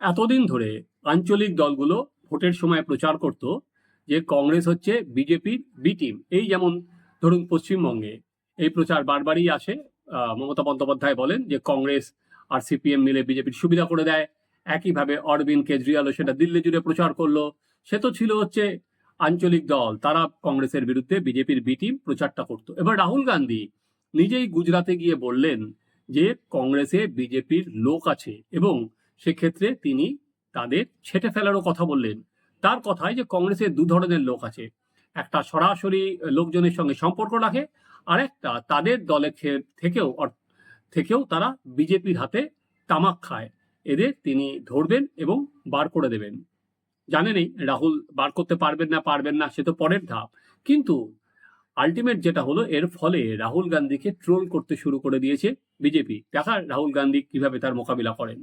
এতদিন ধরে আঞ্চলিক দলগুলো ভোটের সময় প্রচার করত যে কংগ্রেস হচ্ছে বিজেপির বি টিম। এই যেমন ধরুন পশ্চিমবঙ্গে এই প্রচার বারবারই আসে। মমতা বন্দ্যোপাধ্যায় বলেন যে কংগ্রেস আর সিপিএম মিলে বিজেপির সুবিধা করে দেয়। একইভাবে অরবিন্দ কেজরিওয়ালও সেটা দিল্লি জুড়ে প্রচার করলো। সে তো ছিল হচ্ছে আঞ্চলিক দল, তারা কংগ্রেসের বিরুদ্ধে বিজেপির বি টিম প্রচারটা করতো। এবার রাহুল গান্ধী নিজেই গুজরাটে গিয়ে বললেন যে কংগ্রেসে বিজেপির লোক আছে এবং সেক্ষেত্রে তিনি তাদের ছেঁটে ফেলারও কথা বললেন। তার কথায় যে কংগ্রেসের দু ধরনের লোক আছে, একটা সরাসরি লোকজনের সঙ্গে সম্পর্ক রাখে, আর একটা তাদের দলে থেকেও তারা বিজেপির হাতে তামাক খায়। এদের তিনি ধরবেন এবং বার করে দেবেন। জানেনই রাহুল বার করতে পারবেন না সে তো পরের ধাপ। কিন্তু আলটিমেট যেটা হলো, এর ফলে রাহুল গান্ধীকে ট্রোল করতে শুরু করে দিয়েছে বিজেপি। দেখা রাহুল গান্ধী কিভাবে তার মোকাবিলা করেন।